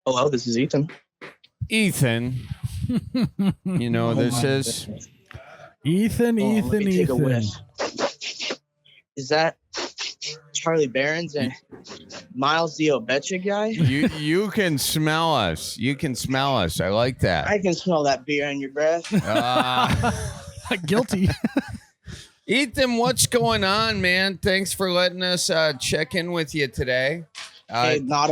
Hello, this is Ethan. Ethan, this is Ethan. Let me take a whiff. Is that Charlie Barron's and Miles the Obecha guy? you can smell us. You can smell us. I like that. I can smell that beer in your breath. Guilty. Ethan, what's going on, man? Thanks for letting us check in with you today. Hey, not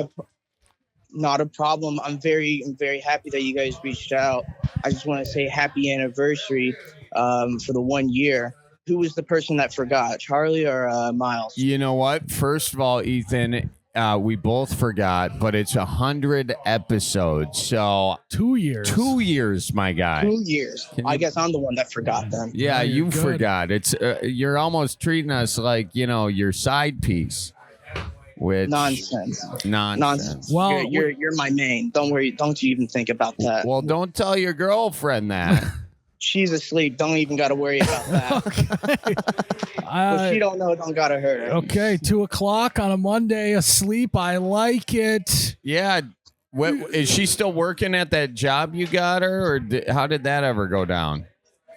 a problem. I'm very happy that you guys reached out. I just want to say happy anniversary for the 1 year. Who was the person that forgot, Charlie or Miles? You know what? First of all, Ethan, we both forgot, but it's 100 episodes. So 2 years. 2 years, my guy. 2 years. I guess I'm the one that forgot then. Yeah, you're you good. forgot. It's you're almost treating us like, your side piece. Which Nonsense. Well, you're my main. Don't worry. Don't you even think about that. Well, don't tell your girlfriend that. She's asleep. Don't even got to worry about that. If she don't know, don't gotta hurt her. Okay, 2:00 on a Monday, asleep. I like it. Yeah. What, is she still working at that job you got her, or how did that ever go down?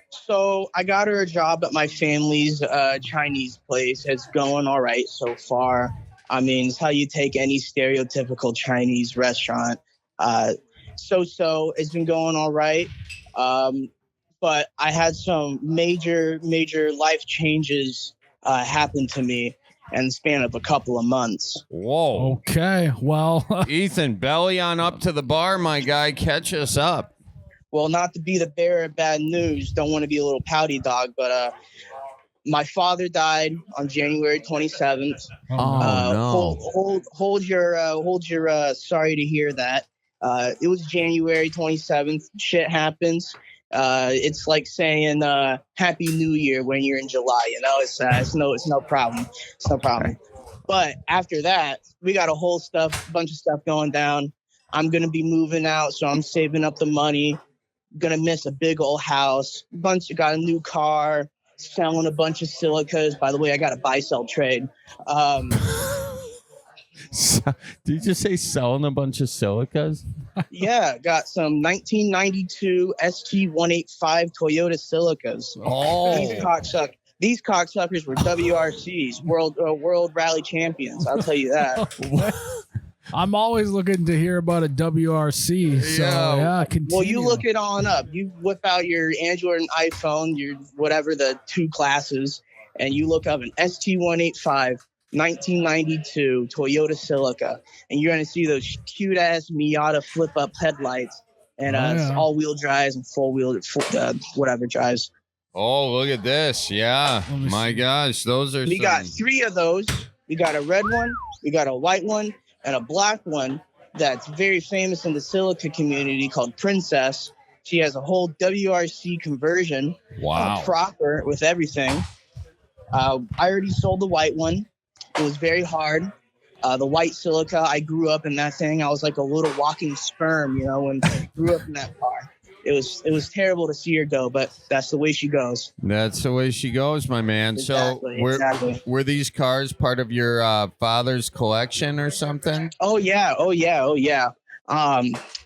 So I got her a job at my family's Chinese place. It's going all right so far. I mean, it's how you take any stereotypical Chinese restaurant. So it's been going all right. But I had some major life changes happen to me in the span of a couple of months. Whoa. Okay, well. Ethan, belly on up to the bar, my guy. Catch us up. Well, not to be the bearer of bad news, don't want to be a little pouty dog, but my father died on January 27th. No. Hold your sorry to hear that. It was January 27th. Shit happens. It's like saying Happy New Year when you're in July. It's no problem. It's no problem. But after that, we got a bunch of stuff going down. I'm gonna be moving out, so I'm saving up the money. Gonna miss a big old house. Got a new car. Selling a bunch of silicas. By the way, I got a buy-sell trade. Did you just say selling a bunch of silicas? Yeah, got some 1992 ST-185 Toyota silicas. Oh. These cocksuckers were WRCs, World Rally Champions. I'll tell you that. I'm always looking to hear about a WRC. So, yeah, continue. Well, you look it on up. You whip out your Android and iPhone, your whatever the two classes, and you look up an ST-185 1992 Toyota Celica, and you're going to see those cute-ass Miata flip-up headlights, and it's all-wheel drives and four-wheel whatever drives. Oh, look at this. Yeah. My gosh, those are We got 3 of those. We got a red one, we got a white one, and a black one that's very famous in the silica community called Princess. She has a whole WRC conversion. Wow. Proper with everything. I already sold the white one. It was very hard. The white silica, I grew up in that thing. I was like a little walking sperm, when I grew up in that car. It was terrible to see her go, but that's the way she goes. That's the way she goes, my man. Exactly, Were these cars part of your father's collection or something? Oh yeah.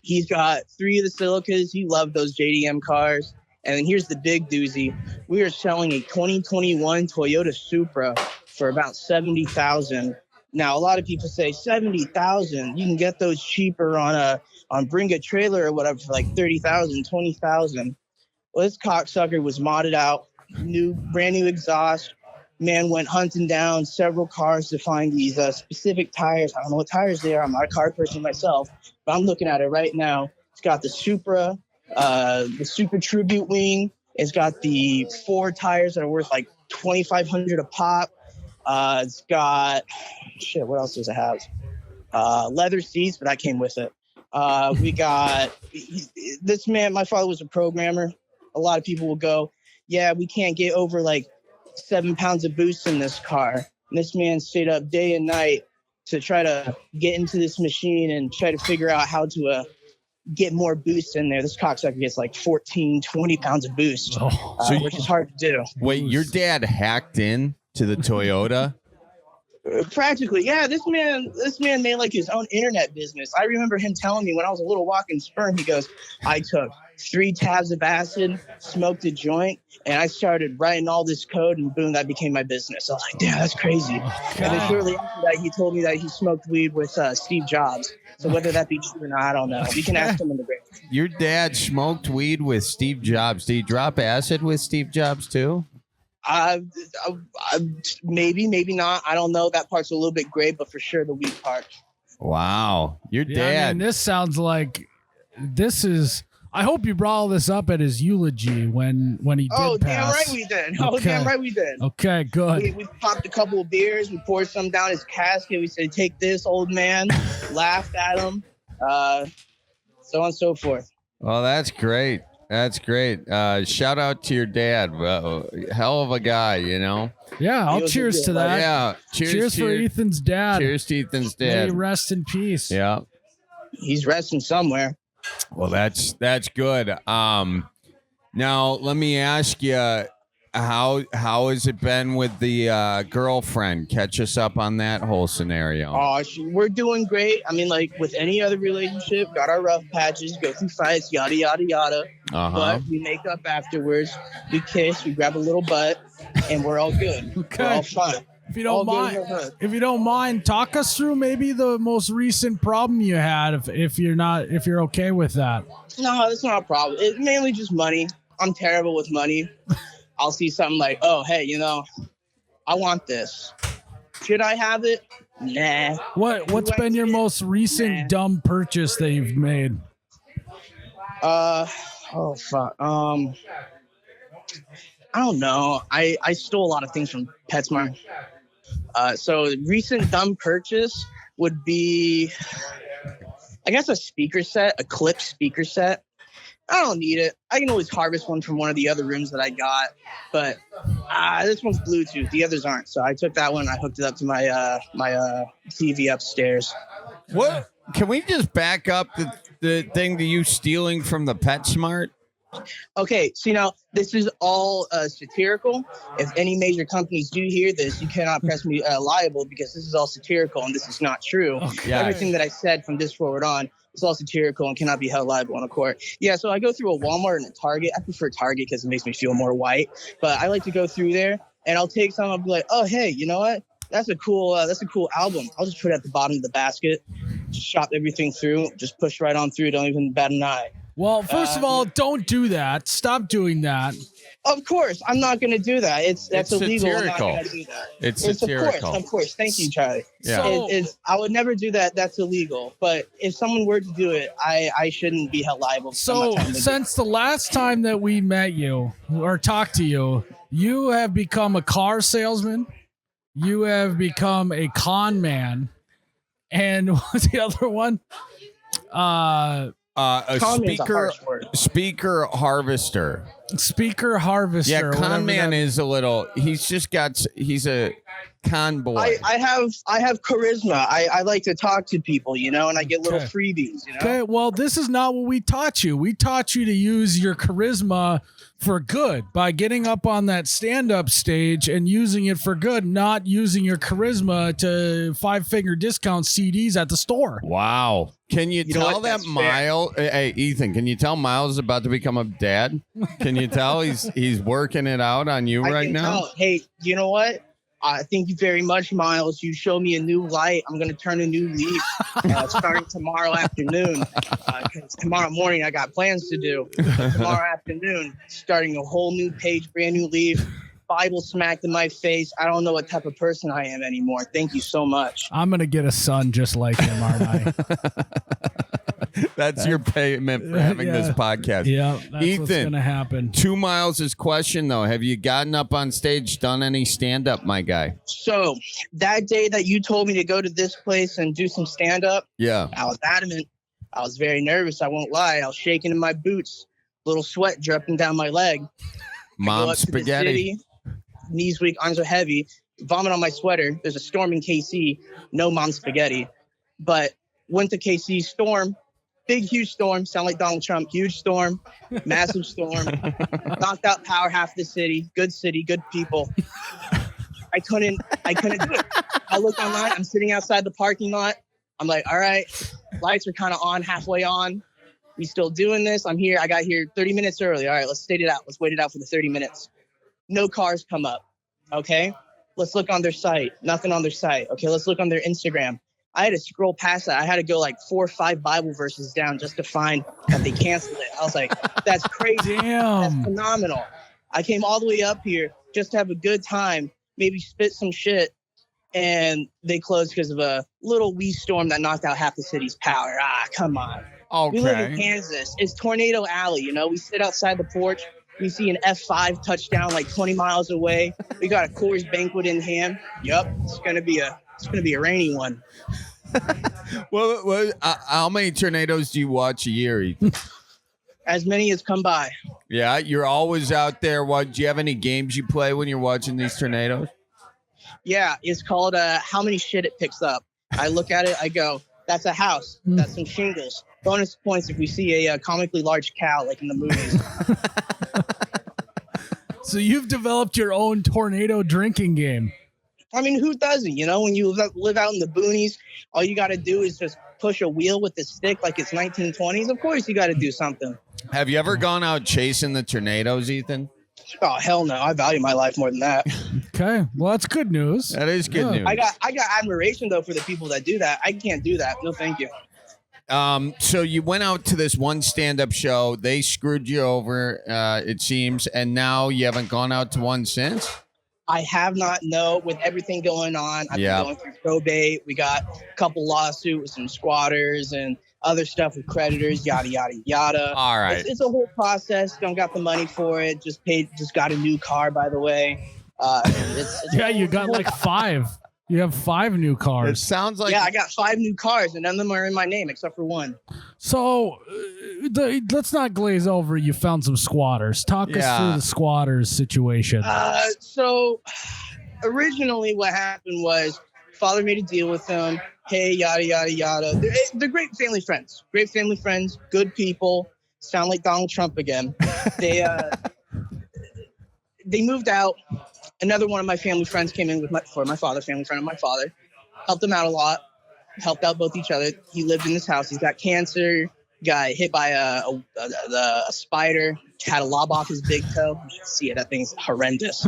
He's got 3 of the silicas. He loved those JDM cars. And then here's the big doozy. We are selling a 2021 Toyota Supra for about $70,000. Now, a lot of people say $70,000. You can get those cheaper on Bring a Trailer or whatever for like $30,000, $20,000. Well, this cocksucker was modded out, brand new exhaust. Man went hunting down several cars to find these specific tires. I don't know what tires they are. I'm not a car person myself, but I'm looking at it right now. It's got the Supra Tribute wing. It's got the 4 tires that are worth like $2,500 a pop. It's got what else does it have? Leather seats, but that came with it. We got this man. My father was a programmer. A lot of people will go, yeah, we can't get over like 7 pounds of boost in this car. And this man stayed up day and night to try to get into this machine and try to figure out how to get more boost in there. This cocksucker gets like 14, 20 pounds of boost, which is hard to do. Wait, your dad hacked in to the Toyota? Practically, yeah. This man made like his own internet business. I remember him telling me when I was a little walking sperm, he goes, I took 3 tabs of acid, smoked a joint, and I started writing all this code, and boom, that became my business. I was like, damn, that's crazy. And then shortly after that, he told me that he smoked weed with Steve Jobs. So whether that be true or not, I don't know. We can ask him in the break. Your dad smoked weed with Steve Jobs. Did he drop acid with Steve Jobs too? Maybe not. I don't know. That part's a little bit gray, but for sure the weed part. Wow, your Yeah, I dad. mean, this sounds like this is. I hope you brought all this up at his eulogy when he did Oh, pass. damn right we did. Oh, Okay. damn right we did. Okay, good. We popped a couple of beers. We poured some down his casket. We said, take this, old man. Laughed at him. So on and so forth. Well, that's great. That's great. Shout out to your dad. Hell of a guy, you know. Yeah, I'll was a cheers good to that. Yeah. Cheers for Ethan's dad. Cheers to Ethan's May he dad. rest in peace. Yeah. He's resting somewhere. Well, that's good. Now let me ask you, how has it been with the girlfriend? Catch us up on that whole scenario. Oh, we're doing great. I mean, like with any other relationship, got our rough patches, go through fights, yada yada yada. But we make up afterwards. We kiss, we grab a little butt, and we're all good. Okay. We're all fine. If you don't mind, talk us through maybe the most recent problem you had, if you're okay with that. No, that's not a problem. It's mainly just money. I'm terrible with money. I'll see something like, oh, hey, you know, I want this. Should I have it? Nah. What's been your most recent dumb purchase that you've made? Oh fuck. I don't know. I stole a lot of things from PetSmart. So recent dumb purchase would be, I guess, a speaker set, a clip speaker set. I don't need it. I can always harvest one from one of the other rooms that I got, but this one's Bluetooth. The others aren't. So I took that one. I hooked it up to my TV upstairs. What? Can we just back up the thing to you stealing from the PetSmart? Okay, so now this is all satirical. If any major companies do hear this, you cannot press me liable because this is all satirical and this is not true. Okay. Yeah. Everything that I said from this forward on is all satirical and cannot be held liable in a court. Yeah, so I go through a Walmart and a Target. I prefer Target because it makes me feel more white. But I like to go through there and I'll take some. I'll be like, oh, hey, you know what? That's a cool album. I'll just put it at the bottom of the basket. Just shop everything through. Just push right on through. Don't even bat an eye. Well, first of all, don't do that. Stop doing that. Of course, I'm not going to do that. That's illegal. Satirical. I'm not going to do that. It's satirical. Of course. Thank you, Charlie. Yeah. So- I would never do that. That's illegal. But if someone were to do it, I shouldn't be held liable. So, since the last time that we met you or talked to you, you have become a car salesman. You have become a con man. And what's the other one? A speaker harvester. Speaker harvester. Yeah, con whatever man that- is a little. He's a con boy. I have charisma. I like to talk to people, you know, and I get little freebies, you know. Okay, well, this is not what we taught you. We taught you to use your charisma for good by getting up on that stand-up stage and using it for good, not using your charisma to 5-figure discount CDs at the store. Wow. Can you know tell what? that That's fair. Miles? Hey, Ethan, can you tell Miles is about to become a dad? Can you tell he's working it out on you I right can now? tell. Hey, you know what? Thank you very much, Miles. You showed me a new light. I'm going to turn a new leaf starting tomorrow afternoon. 'Cause tomorrow morning, I got plans to do. But tomorrow afternoon, starting a whole new page, brand new leaf. Bible smacked in my face. I don't know what type of person I am anymore. Thank you so much. I'm going to get a son just like him, aren't I? That's your payment for having this podcast. Yeah, that's what's Ethan, going to happen. 2 Miles' question, though. Have you gotten up on stage, done any stand-up, my guy? So that day that you told me to go to this place and do some stand-up, Yeah. I was adamant. I was very nervous. I won't lie. I was shaking in my boots, little sweat dripping down my leg. Go Mom up to the spaghetti. city, knees weak, arms are heavy, vomit on my sweater. There's a storm in KC, no mom spaghetti. But went to KC, storm, big, huge storm, sound like Donald Trump, huge storm, massive storm, knocked out power half the city, good good people. I couldn't do it. I looked online. I'm sitting outside the parking lot. I'm like, all right, lights are kind of on, halfway on. We still doing this? I'm here. I got here 30 minutes early. All right, let's wait it out. Let's wait it out for the 30 minutes. No cars come up. Okay, let's look on their site. Nothing on their site. Okay, let's look on their Instagram. I had to scroll past that. I had to go like 4 or 5 Bible verses down just to find that they canceled it. I was like, that's crazy. Damn. That's phenomenal. I came all the way up here just to have a good time, maybe spit some shit, and they closed because of a little wee storm that knocked out half the city's power. Come on. Okay. We live in Kansas. It's Tornado Alley, you know. We sit outside the porch. We see an F5 touchdown like 20 miles away. We got a Coors Banquet in hand. Yup, it's gonna be a rainy one. Well, how many tornadoes do you watch a year, Ethan? As many as come by. Yeah, you're always out there. What? Do you have any games you play when you're watching these tornadoes? Yeah, it's called how many shit it picks up. I look at it, I go, that's a house. That's some shingles. Bonus points if we see a comically large cow like in the movies. So you've developed your own tornado drinking game. I mean, who doesn't? You know, when you live out in the boonies, all you got to do is just push a wheel with a stick like it's 1920s. Of course, you got to do something. Have you ever gone out chasing the tornadoes, Ethan? Oh, hell no. I value my life more than that. Okay. Well, that's good news. That is good news. I got admiration, though, for the people that do that. I can't do that. No, thank you. So you went out to this one stand-up show. They screwed you over, it seems, and now you haven't gone out to one since? I have not, no, with everything going on. I've been going through probate. We got a couple lawsuits with some squatters and other stuff with creditors, yada, yada, yada. All right. It's a whole process. Don't got the money for it. Just got a new car, by the way. Yeah, you got like 5. You have 5 new It cars. sounds like... Yeah, I got 5 new cars, and none of them are in my name except for one. So let's not glaze over. You found some squatters. Talk us through the squatters situation. So originally what happened was father made a deal with them. Hey, yada, yada, yada. They're great family friends. Great family friends. Good people. Sound like Donald Trump again. They moved out. Another one of my family friends came in for my father, family friend of my father. Helped them out a lot. Helped out both each other. He lived in this house. He's got cancer. Got hit by a spider. Had a lob off his big toe. You should see it. That thing's horrendous.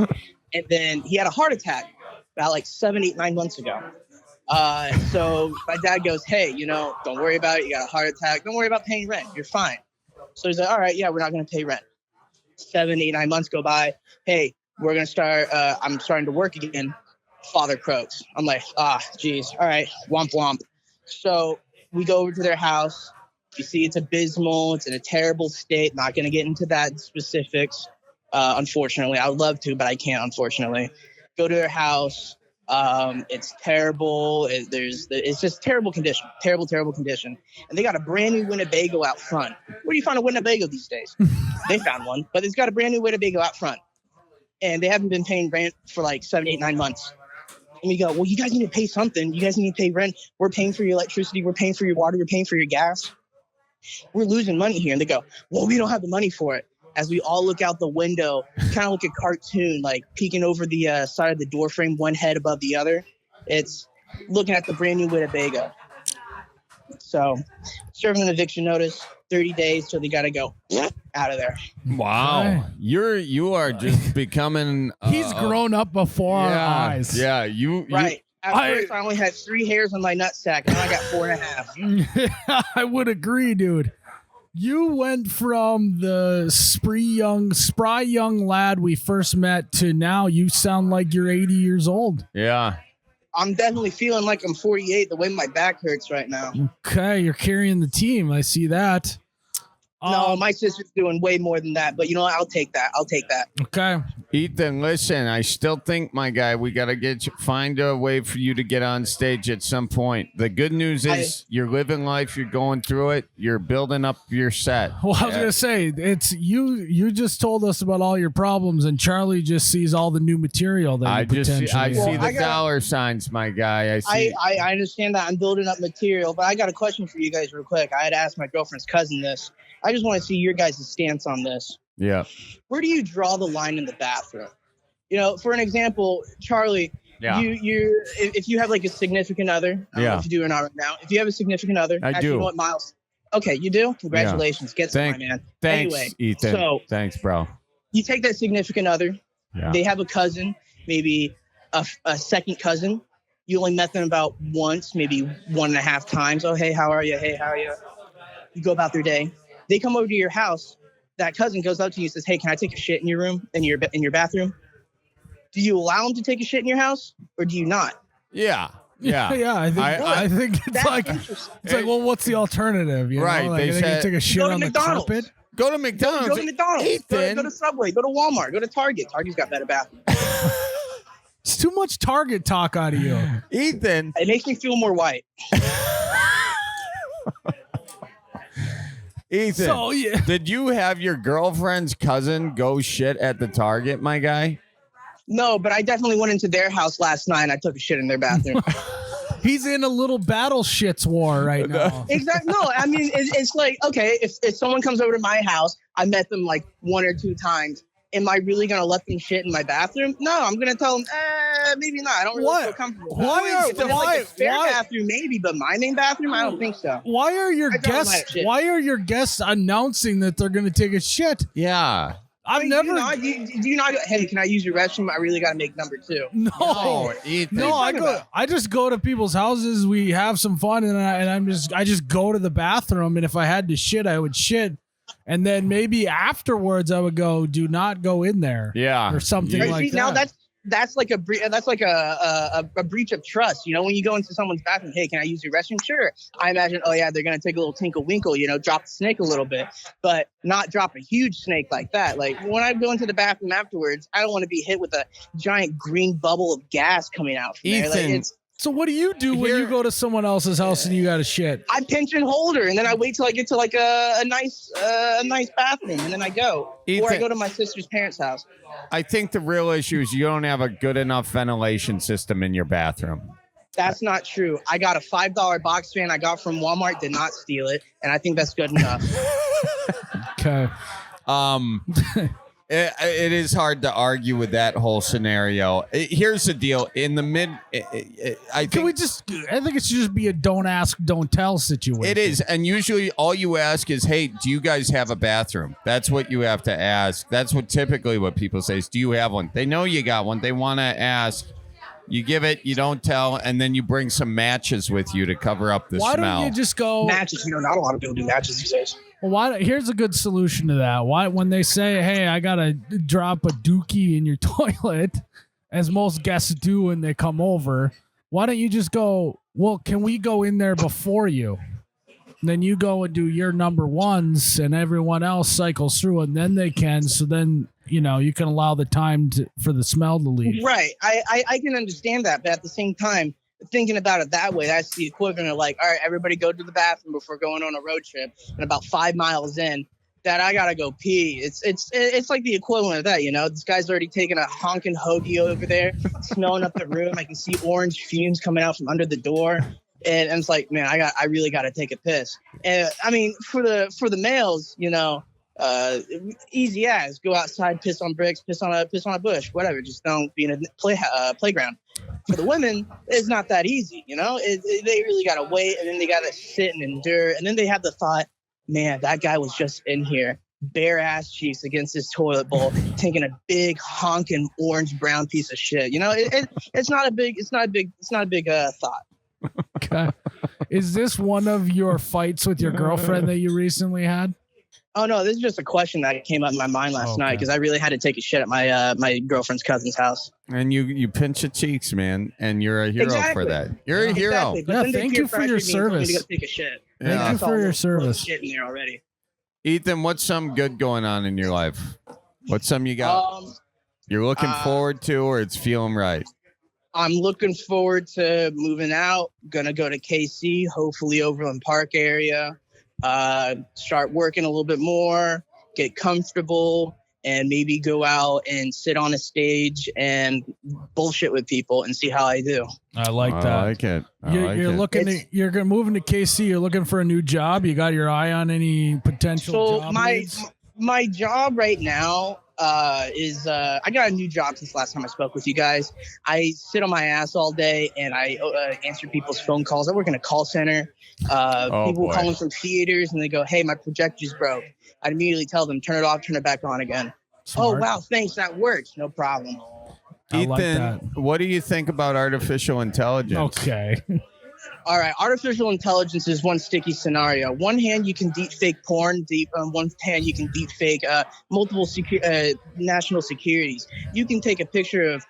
And then he had a heart attack about like 7, 8, 9 months ago. So my dad goes, hey, don't worry about it. You got a heart attack. Don't worry about paying rent. You're fine. So he's like, all right, yeah, we're not going to pay rent. 7, 8, 9 months go by. Hey, we're going to start. I'm starting to work again. Father croaks. I'm like, geez. All right. Womp womp. So we go over to their house. You see it's abysmal. It's in a terrible state. Not going to get into that specifics. Unfortunately, I would love to, but I can't, unfortunately. Go to their house. It's terrible. It's just terrible condition. Terrible condition. And they got a brand new Winnebago out front. Where do you find a Winnebago these days? They found one, but it's got a brand new Winnebago out front. And they haven't been paying rent for like 7, 8, 9 months. And we go, well, you guys need to pay something. You guys need to pay rent. We're paying for your electricity. We're paying for your water. We're paying for your gas. We're losing money here. And they go, well, we don't have the money for it. As we all look out the window, kind of like a cartoon, like peeking over the side of the door frame, one head above the other. It's looking at the brand new Winnebago. So serving an eviction notice, 30 days till they got to go out of there. Wow. Okay. You are just becoming... He's grown up before our eyes. Yeah, you... Right. At first, I only had 3 hairs on my nutsack. Now I got 4.5. I would agree, dude. You went from the spry young lad we first met to now you sound like you're 80 years old. Yeah. I'm definitely feeling like I'm 48 the way my back hurts right now. Okay, you're carrying the team. I see that. No, my sister's doing way more than that, but you know what? I'll take that. Okay. Ethan, listen, I still think, my guy, we got to find a way for you to get on stage at some point. The good news is you're living life, you're going through it, you're building up your set. Well, I was going to say, it's you just told us about all your problems, and Charlie just sees all the new material that I you potentially see the dollar signs, my guy. I understand that. I'm building up material, but I got a question for you guys real quick. I had asked my girlfriend's cousin this. I just want to see your guys' stance on this. Yeah. Where do you draw the line in the bathroom? For an example, Charlie, Yeah. if you have like a significant other, I don't know if you do or not right now. If you have a significant other, I actually, do. You know what, Miles? Okay, you do? Congratulations. Get some, my man. Thanks, Anyway, Ethan. so Thanks, bro. you take that significant other. Yeah. They have a cousin, maybe a second cousin. You only met them about once, maybe 1.5 times. Oh, hey, how are you? Hey, how are you? You go about their day. They come over to your house. That cousin goes up to you and says, hey, can I take a shit in your room, in your bathroom? Do you allow them to take a shit in your house or do you not? Yeah. Yeah, I think it's like, well, what's the alternative? You know? Right, Like, they can said- take a shit Go to on the McDonald's. carpet. Go to McDonald's. Go to McDonald's. Ethan. Go to Subway. Go to Walmart. Go to Target. Target's got better bathrooms. It's too much Target talk out of you. Ethan. It makes me feel more white. Ethan. So, yeah. Did you have your girlfriend's cousin go shit at the Target, my guy? No, but I definitely went into their house last night and I took a shit in their bathroom. He's in a little battle shits war right now. Exactly. No, I mean, it's like, okay, if someone comes over to my house, I met them like 1 or 2 times. Am I really going to let them shit in my bathroom? No, I'm going to tell them, maybe not. I don't really feel comfortable. Why? If it's like a spare bathroom, maybe, but my main bathroom, I don't think so. Why are your I don't like guests? shit. Why are your guests announcing that they're going to take a shit? Yeah. I've never. Do you not go, hey, can I use your restroom? I really got to make number 2. No, Ethan. no. I just go to people's houses. We have some fun, and I just go to the bathroom. And if I had to shit, I would shit. And then maybe afterwards, I would go, do not go in there. Yeah. Or something Right, like see, that. now that's like a breach of trust. When you go into someone's bathroom, hey, can I use your restroom? Sure. I imagine, oh yeah, they're gonna take a little tinkle winkle, drop the snake a little bit, but not drop a huge snake like that. Like when I go into the bathroom afterwards, I don't want to be hit with a giant green bubble of gas coming out from there. Ethan. Like, So what do you do when you go to someone else's house and you got to shit? I pinch and hold her, and then I wait till I get to like a nice bathroom, and then I go. Or I Ethan. go to my sister's parents' house. I think the real issue is you don't have a good enough ventilation system in your bathroom. That's not true. I got a $5 box fan I got from Walmart, did not steal it, and I think that's good enough. Okay. It is hard to argue with that whole scenario. Here's the deal. In the mid, I think it should just be a don't ask, don't tell situation. it is. And usually all you ask is, hey, do you guys have a bathroom? That's what you have to ask. That's typically what people say is, do you have one? They know you got one. They want to ask. You give it, you don't tell, and then you bring some matches with you to cover up the Why smell. don't you just go Matches, not a lot of people do matches these days. Well, here's a good solution to that. Why, when they say, "Hey, I gotta drop a dookie in your toilet," as most guests do when they come over, why don't you just go? Well, can we go in there before you? And then you go and do your number ones, and everyone else cycles through, and then they can. So then you can allow the time for the smell to leave. Right. I can understand that, but at the same time, thinking about it that way, that's the equivalent of like, all right, everybody go to the bathroom before going on a road trip, and about 5 miles in, that I gotta go pee. It's like the equivalent of that, This guy's already taking a honking hoagie over there, smelling up the room. I can see orange fumes coming out from under the door, and it's like, man, I really gotta take a piss. And I mean, for the males, easy as go outside, piss on bricks, piss on a bush, whatever. Just don't be in a playground. For the women, it's not that easy, they really gotta wait, and then they gotta sit and endure, and then they have the thought, man, that guy was just in here, bare ass cheeks against his toilet bowl, taking a big honking orange brown piece of shit. It's not a big thought. Okay. Is this one of your fights with your girlfriend that you recently had? Oh no, this is just a question that came up in my mind last night because I really had to take a shit at my girlfriend's cousin's house. And you pinch your cheeks, man, and you're a hero for that. You're a hero. Exactly. But Yeah, then they thank peer you for pressure your me and told me to service. go take a shit. Yeah. Thank you I saw for a your little service. shit in there already. Ethan, what's some good going on in your life? What's some you got? You're looking forward to, or it's feeling right? I'm looking forward to moving out. Gonna go to KC, hopefully Overland Park area. Start working a little bit more, get comfortable, and maybe go out and sit on a stage and bullshit with people and see how I do. I like that. I like it. You're looking. You're gonna move into KC. You're looking for a new job. You got your eye on any potential So job my leads? my job right now, I got a new job since last time I spoke with you guys. I sit on my ass all day and I answer people's phone calls. I work in a call center. People calling from theaters and they go, "Hey, my projector's broke." I'd immediately tell them, "Turn it off, turn it back on again." Smart. Oh, wow, thanks, that works. No problem. I Ethan, like that. what do you think about artificial intelligence? Okay. All right, artificial intelligence is one sticky scenario. One hand, you can deep fake porn. On one hand, you can deep fake multiple national securities. You can take a picture of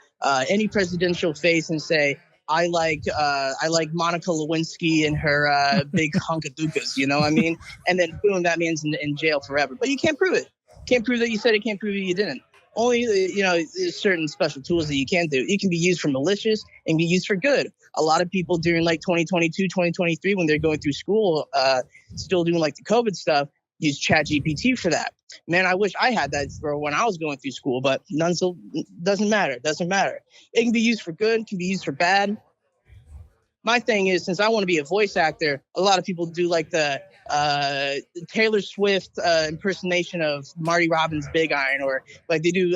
any presidential face and say, I like Monica Lewinsky and her big hunk of dukas, you know what I mean? And then boom, that man's in jail forever. But you can't prove it. Can't prove that you said it, can't prove that you didn't. Only, there's certain special tools that you can do. It can be used for malicious and be used for good. A lot of people during like 2022, 2023, when they're going through school, still doing like the COVID stuff, use ChatGPT for that. Man, I wish I had that for when I was going through school, but doesn't matter. Doesn't matter. It can be used for good, can be used for bad. My thing is, since I want to be a voice actor, a lot of people do like the Taylor Swift impersonation of Marty Robbins' Big Iron, or like they do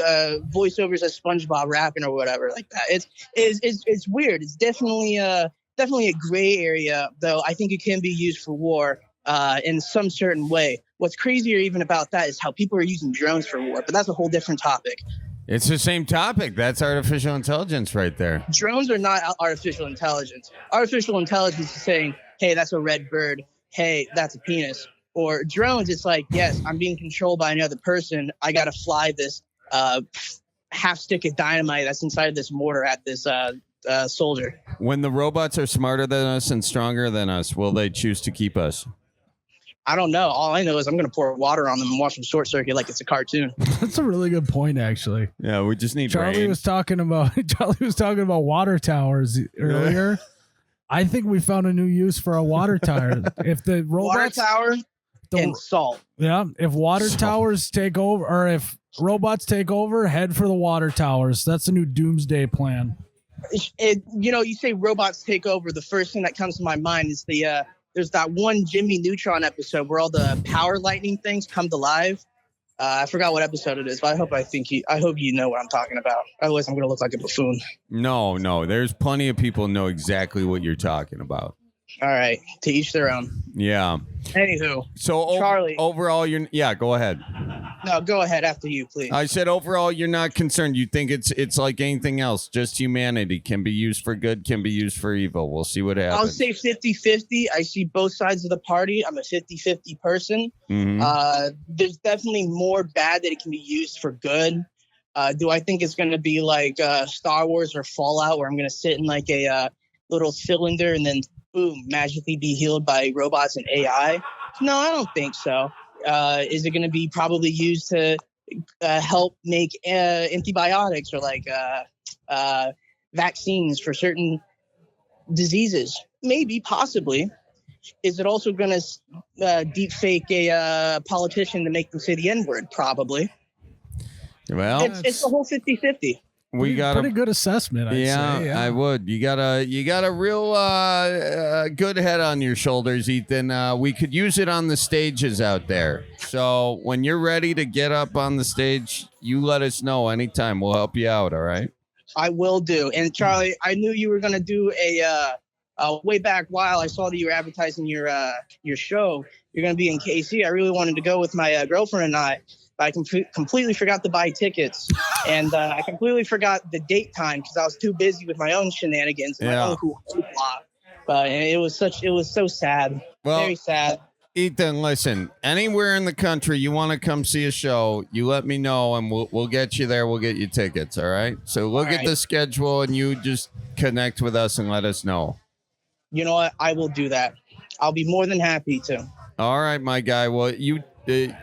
voiceovers as SpongeBob rapping or whatever like that. It's weird. It's definitely a gray area, though. I think it can be used for war in some certain way. What's crazier even about that is how people are using drones for war, but that's a whole different topic. It's the same topic. That's artificial intelligence right there. Drones are not artificial intelligence. Artificial intelligence is saying, hey, that's a red bird. Hey, that's a penis. Or drones, it's like, yes, I'm being controlled by another person. I got to fly this half stick of dynamite that's inside of this mortar at this soldier. When the robots are smarter than us and stronger than us, will they choose to keep us? I don't know. All I know is I'm going to pour water on them and watch them short circuit like it's a cartoon. That's a really good point, actually. Yeah, we just need Charlie rain. was talking about water towers earlier. I think we found a new use for a water tower. If the robots, water tower and salt. Yeah, if water towers take over, or if robots take over, head for the water towers. That's a new doomsday plan. You say robots take over. The first thing that comes to my mind is there's that one Jimmy Neutron episode where all the power lightning things come to life. I forgot what episode it is, but I hope you know what I'm talking about. Otherwise, I'm going to look like a buffoon. No. There's plenty of people who know exactly what you're talking about. All right. To each their own. Yeah. Anywho. So, Charlie. Overall, go ahead. No, go ahead after you, please. I said overall, you're not concerned. You think it's like anything else. Just humanity can be used for good, can be used for evil. We'll see what happens. I'll say 50-50. I see both sides of the party. I'm a 50-50 person. Mm-hmm. There's definitely more bad that it can be used for good. Do I think it's going to be like Star Wars or Fallout, where I'm going to sit in like a little cylinder and then boom, magically be healed by robots and AI? No, I don't think so. Is it going to be probably used to help make antibiotics or like vaccines for certain diseases? Maybe, possibly. Is it also going to deep fake a politician to make them say the N-word? Probably. Well, it's the whole 50-50. We got pretty good assessment. I'd say. Yeah, I would. You got a real good head on your shoulders, Ethan. We could use it on the stages out there. So when you're ready to get up on the stage, you let us know anytime. We'll help you out. All right. I will do. And Charlie, I knew you were going to do a way back while I saw that you were advertising your show. You're going to be in KC. I really wanted to go with my girlfriend and I completely forgot to buy tickets, and I completely forgot the date time because I was too busy with my own shenanigans and my own hoopla. But it was so sad, very sad. Ethan, listen, anywhere in the country you want to come see a show, you let me know and we'll get you there. We'll get you tickets. All right. So look at the schedule and you just connect with us and let us know. You know what? I will do that. I'll be more than happy to. All right, my guy. Well,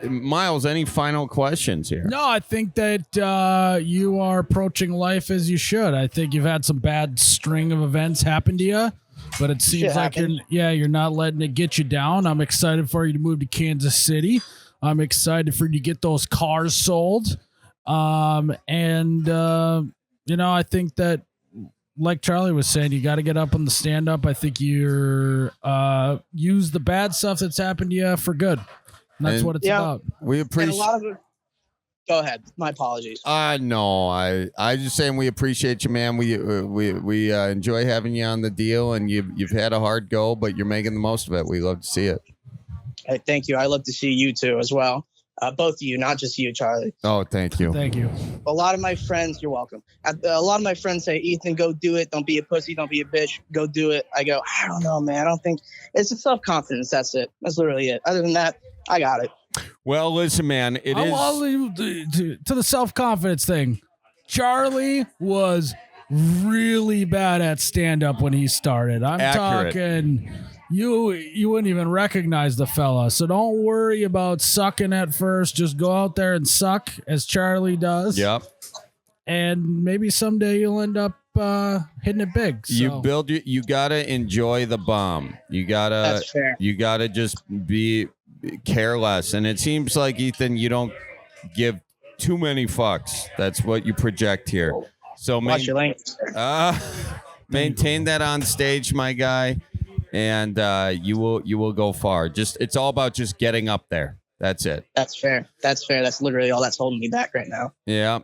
Miles, any final questions here? No, I think that you are approaching life as you should. I think you've had some bad string of events happen to you, but it seems like you're not letting it get you down. I'm excited for you to move to Kansas City. I'm excited for you to get those cars sold. I think that, like Charlie was saying, you got to get up on the stand up. I think you're use the bad stuff that's happened to you for good. And that's what it's about. We appreciate. Go ahead. My apologies. No, I just saying we appreciate you, man. We enjoy having you on the deal, and you've had a hard go, but you're making the most of it. We love to see it. Hey, thank you. I love to see you too as well. Both of you, not just you, Charlie. Oh, thank you. Thank you. A lot of my friends, you're welcome. A lot of my friends say, Ethan, go do it. Don't be a pussy. Don't be a bitch. Go do it. I go, I don't know, man. I don't think it's a self-confidence. That's it. That's literally it. Other than that, I got it. Well, listen, man, it is to the self-confidence thing. Charlie was really bad at stand-up when he started. I'm Accurate. talking you wouldn't even recognize the fella. So don't worry about sucking at first. Just go out there and suck as Charlie does. Yep. And maybe someday you'll end up hitting it big. So. You gotta enjoy the bomb. That's fair. You gotta just be careless. And it seems like, Ethan, you don't give too many fucks. That's what you project here. So Watch your language. maintain that on stage, my guy, and you will go far. It's all about just getting up there. That's it. That's fair. That's literally all that's holding me back right now. Yeah,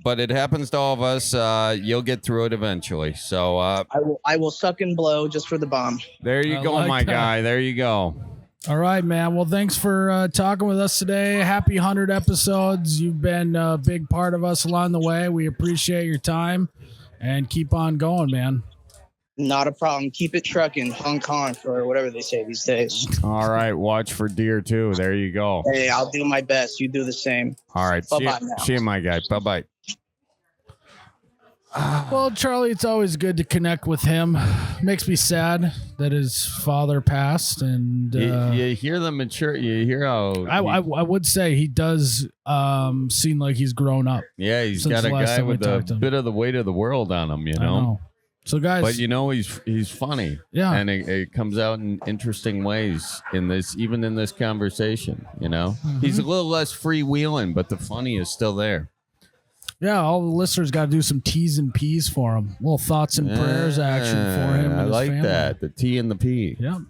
but it happens to all of us. You'll get through it eventually. So I will suck and blow just for the bomb. there you go, like my that. guy. There you go. All right, man. Well, thanks for talking with us today. Happy 100 episodes. You've been a big part of us along the way. We appreciate your time and keep on going, man. Not a problem. Keep it trucking. Hong Kong or whatever they say these days. All right, watch for deer too. There you go. Hey, I'll do my best. You do the same. All right, Bye-bye now. see you, my guy. Bye bye. Well, Charlie, it's always good to connect with him. Makes me sad that his father passed, and You hear the mature. You hear how I would say he does seem like he's grown up. yeah, he's since got a the last guy time we with a talked to him. bit of the weight of the world on him. You I know. So, guys, But he's funny. Yeah. And it comes out in interesting ways even in this conversation, He's a little less freewheeling, but the funny is still there. yeah, all the listeners got to do some T's and P's for him. Little thoughts and prayers action for him. I and his like family. that. The T and the P. Yeah.